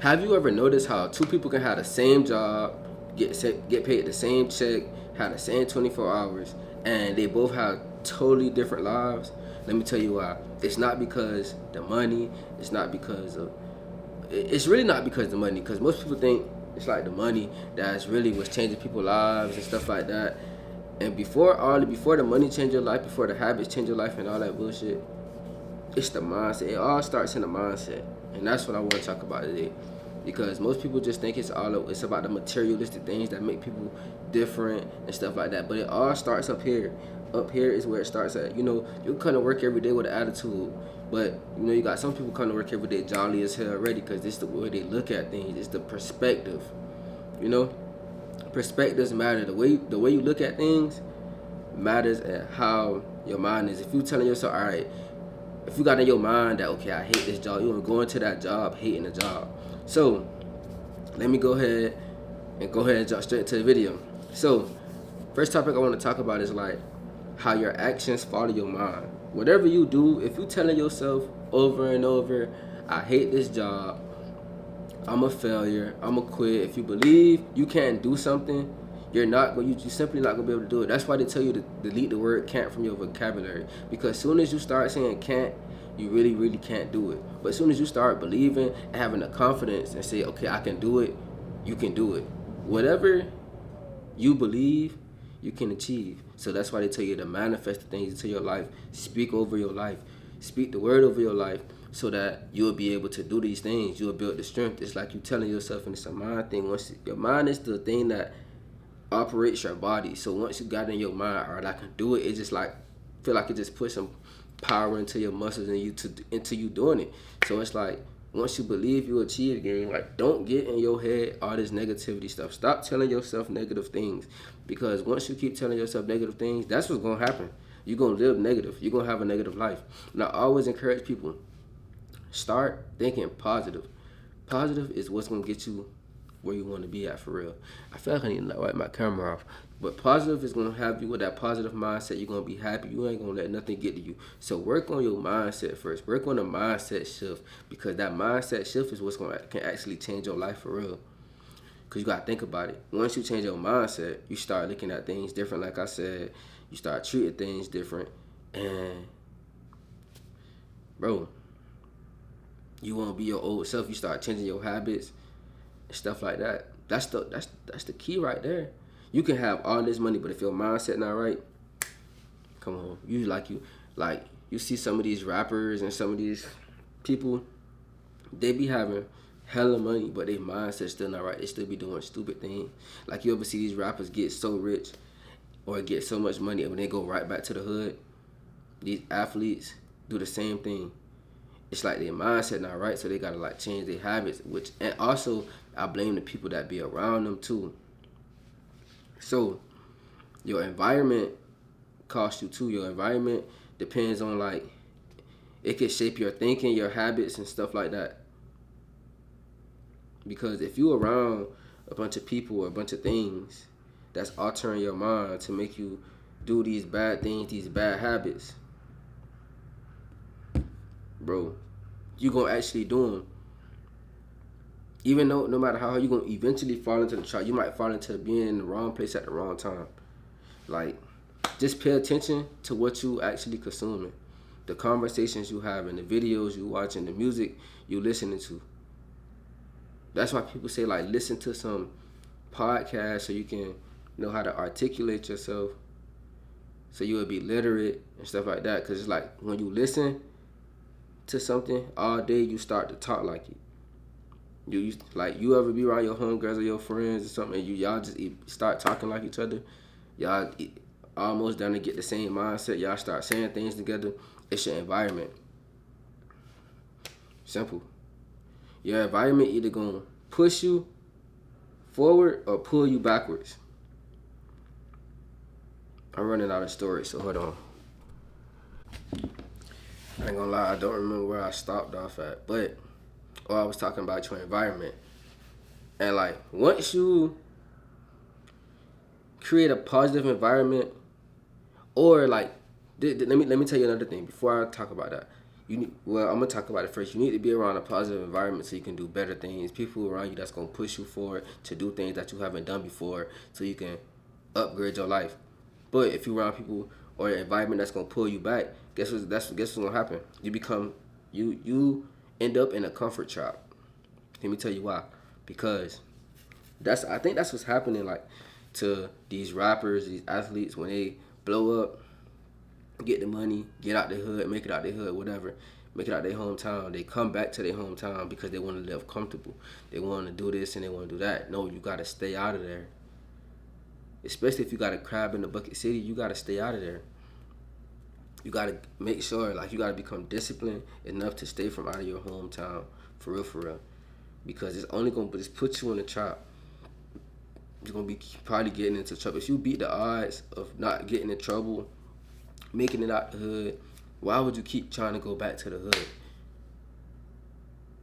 Have you ever noticed how two people can have the same job, get paid the same check, have the same 24 hours, and they both have totally different lives? Let me tell you why. It's not because the money. It's not because of. It's really not because of the money. Because most people think it's like the money that's really what's changing people's lives and stuff like that. And before the money change your life, before the habits change your life and all that bullshit, it's the mindset. It all starts in the mindset, and that's what I want to talk about today. Because most people just think it's about the materialistic things that make people different and stuff like that. But it all starts up here. Up here is where it starts at. You come to work every day with an attitude, but you got some people come to work every day jolly as hell already because this is the way they look at things. It's the perspective. You know, perspectives matter. The way you look at things matters at how your mind is. If you telling yourself, all right, if you got in your mind that okay, I hate this job, you want to go into that job hating the job. So let me go ahead and jump straight to the video. So first topic I want to talk about is like how your actions follow your mind. Whatever you do, if you telling yourself over and over, I hate this job, I'm a failure, I'm a quit. If you believe you can't do something, you simply not gonna be able to do it. That's why they tell you to delete the word can't from your vocabulary. Because as soon as you start saying can't, you really, really can't do it. But as soon as you start believing and having the confidence and say, okay, I can do it, you can do it. Whatever you believe, you can achieve. So that's why they tell you to manifest the things into your life. Speak over your life. Speak the word over your life so that you'll be able to do these things. You'll build the strength. It's like you telling yourself, and it's a mind thing. Once your mind is the thing that operates your body. So once you got in your mind, all right, I can do it. It's just like feel like it just puts some power into your muscles and into you doing it. So it's like once you believe you achieve game, like don't get in your head all this negativity stuff. Stop telling yourself negative things, because once you keep telling yourself negative things, that's what's gonna happen. You're gonna live negative. You're gonna have a negative life. And I always encourage people, start thinking positive. Positive is what's gonna get you where you want to be at for real. I feel like I need to wipe my camera off. But positive is going to have you with that positive mindset. You're going to be happy. You ain't going to let nothing get to you. So work on your mindset first. Work on the mindset shift, because that mindset shift is what's going to can actually change your life for real. Because you got to think about it. Once you change your mindset, you start looking at things different. Like I said, you start treating things different. And, bro, you won't be your old self. You start changing your habits and stuff like that. That's the key right there. You can have all this money, but if your mindset not right, come on. You see some of these rappers and some of these people, they be having hella money, but their mindset still not right. They still be doing stupid things. Like you ever see these rappers get so rich or get so much money and when they go right back to the hood, these athletes do the same thing. It's like their mindset not right, so they gotta like change their habits. And also I blame the people that be around them too. So your environment costs you too. Your environment depends on like it can shape your thinking, your habits, and stuff like that. Because if you around a bunch of people or a bunch of things that's altering your mind to make you do these bad things, these bad habits, bro, you gonna actually do them. Even though no matter how you gonna eventually fall into the trap, you might fall into being in the wrong place at the wrong time. Like, just pay attention to what you actually consuming, the conversations you having, the videos you watching, the music you listening to. That's why people say like listen to some podcast so you can know how to articulate yourself, so you will be literate and stuff like that. Cause it's like when you listen to something all day, you start to talk like it. You ever be around your homegirls or your friends or something, and y'all just start talking like each other. Y'all almost done to get the same mindset. Y'all start saying things together. It's your environment. Simple. Your environment either gonna push you forward or pull you backwards. I'm running out of storage, so hold on. I ain't gonna lie, I don't remember where I stopped off at, but I was talking about your environment. And like once you create a positive environment, or like let me tell you another thing before I talk about that. Well, I'm gonna talk about it first. You need to be around a positive environment so you can do better things. People around you that's gonna push you forward to do things that you haven't done before, so you can upgrade your life. But if you're around people or an environment that's gonna pull you back, guess what's gonna happen? You end up in a comfort trap. Let me tell you why. Because I think that's what's happening like to these rappers, these athletes when they blow up, get the money, get out the hood, make it out the hood, whatever, make it out their hometown. They come back to their hometown because they want to live comfortable. They want to do this and they want to do that. No, you gotta stay out of there. Especially if you got a crab in the bucket city, you gotta stay out of there. You gotta make sure, like, you gotta become disciplined enough to stay from out of your hometown, for real, for real. Because it's only gonna just put you in a trap. You're gonna be probably getting into trouble. If you beat the odds of not getting in trouble, making it out the hood, why would you keep trying to go back to the hood?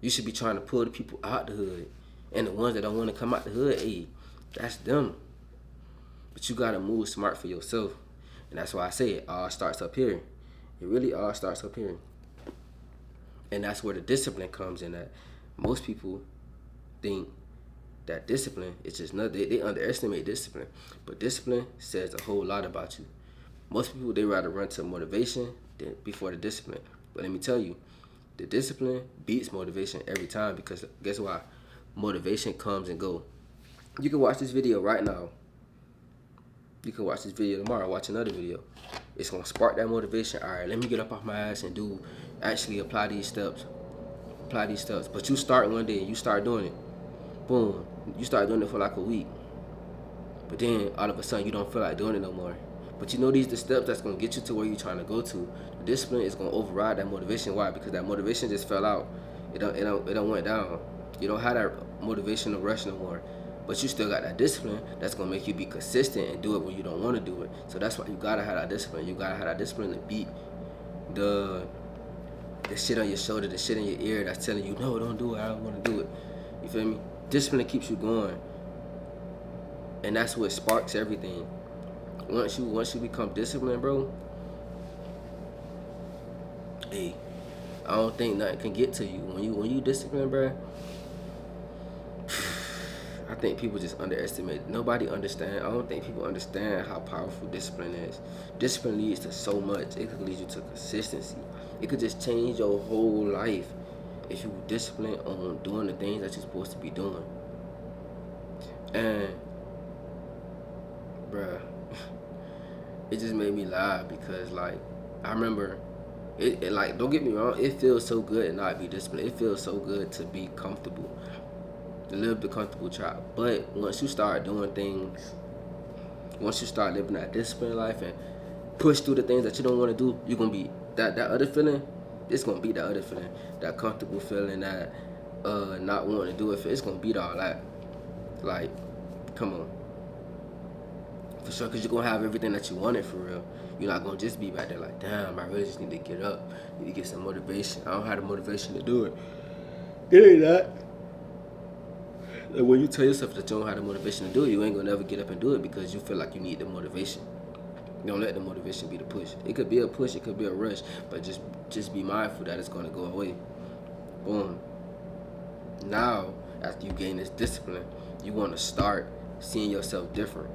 You should be trying to pull the people out the hood. And the ones that don't want to come out the hood, hey, that's them. But you gotta move smart for yourself. And that's why I say it all starts up here. It really all starts up here. And that's where the discipline comes in at. Most people think that discipline is just nothing. They underestimate discipline. But discipline says a whole lot about you. Most people, they rather run to motivation before the discipline. But let me tell you, the discipline beats motivation every time, because guess why? Motivation comes and go. You can watch this video right now. You can watch this video tomorrow, watch another video. It's gonna spark that motivation. All right, let me get up off my ass and actually apply these steps. Apply these steps. But you start one day, you start doing it. Boom. You start doing it for like a week. But then all of a sudden you don't feel like doing it no more. But you know these the steps that's gonna get you to where you're trying to go to. The discipline is gonna override that motivation. Why? Because that motivation just fell out. It don't went down. You don't have that motivational rush no more. But you still got that discipline that's gonna make you be consistent and do it when you don't want to do it. So that's why you gotta have that discipline. You gotta have that discipline to beat the shit on your shoulder, the shit in your ear that's telling you, no, don't do it, I don't wanna do it. You feel me? Discipline keeps you going. And that's what sparks everything. Once you become disciplined, bro, hey, I don't think nothing can get to you. When you disciplined, bro, I think people just underestimate it. Nobody understand. I don't think people understand how powerful discipline is. Discipline leads to so much. It could lead you to consistency. It could just change your whole life if you discipline on doing the things that you're supposed to be doing. And, bruh, it just made me laugh because, like, I remember, it like, don't get me wrong, it feels so good to not be disciplined. It feels so good to be comfortable, to live the comfortable trap. But once you start doing things, once you start living that disciplined life and push through the things that you don't want to do, you're going to be, that other feeling, it's going to beat that other feeling. That comfortable feeling, that not wanting to do it, it's going to beat all that. Like, come on. For sure, because you're going to have everything that you wanted for real. You're not going to just be back there like, damn, I really just need to get up. Need to get some motivation. I don't have the motivation to do it. It ain't that. And when you tell yourself that you don't have the motivation to do it, you ain't going to never get up and do it because you feel like you need the motivation. Don't let the motivation be the push. It could be a push, it could be a rush, but just be mindful that it's going to go away. Boom. Now, after you gain this discipline, you want to start seeing yourself different.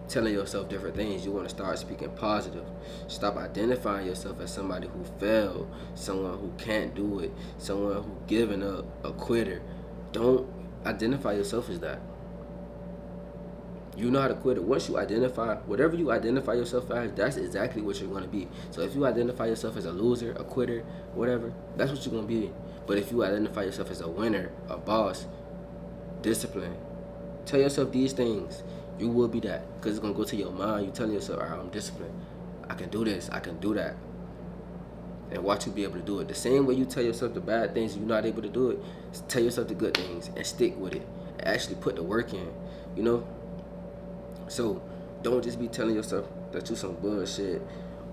Telling yourself different things. You want to start speaking positive. Stop identifying yourself as somebody who failed, someone who can't do it, someone who giving up, a quitter. Don't identify yourself as that. You know how to quit it. Once you identify, whatever you identify yourself as, that's exactly what you're going to be. So if you identify yourself as a loser, a quitter, whatever, that's what you're going to be. But if you identify yourself as a winner, a boss, discipline, tell yourself these things, you will be that. Because it's going to go to your mind. You telling yourself, all right, I'm disciplined. I can do this. I can do that. And watch you be able to do it. The same way you tell yourself the bad things, you're not able to do it, tell yourself the good things and stick with it. And actually put the work in, you know? So don't just be telling yourself that you some bullshit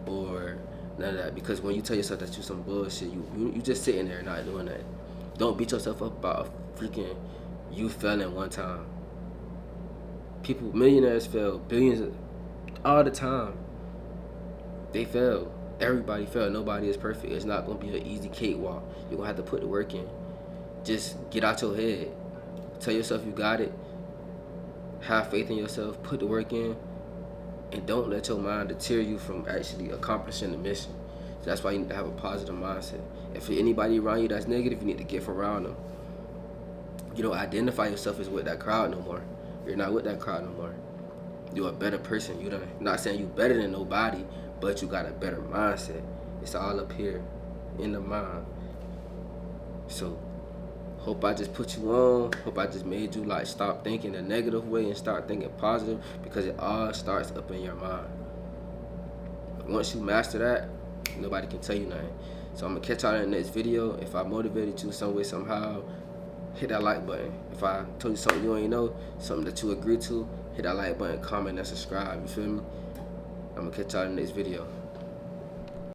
or none of that. Because when you tell yourself that you some bullshit, you just sitting there not doing that. Don't beat yourself up about a freaking you failing one time. People, millionaires fail, billions all the time. They fail. Everybody fail. Nobody is perfect. It's not gonna be an easy cakewalk. You're gonna have to put the work in. Just get out your head. Tell yourself you got it. Have faith in yourself. Put the work in. And don't let your mind deter you from actually accomplishing the mission. So that's why you need to have a positive mindset. If anybody around you that's negative, you need to get from around them. You don't identify yourself as with that crowd no more. You're not with that crowd no more. You're a better person. You don't. Not saying you better than nobody, but you got a better mindset. It's all up here in the mind. So hope I just put you on. Hope I just made you like stop thinking the negative way and start thinking positive, because it all starts up in your mind. Once you master that, nobody can tell you nothing. So I'm gonna catch y'all in the next video. If I motivated you some way, somehow, hit that like button. If I told you something you ain't know, something that you agree to, hit that like button, comment, and subscribe. You feel me? I'm gonna catch y'all in the next video.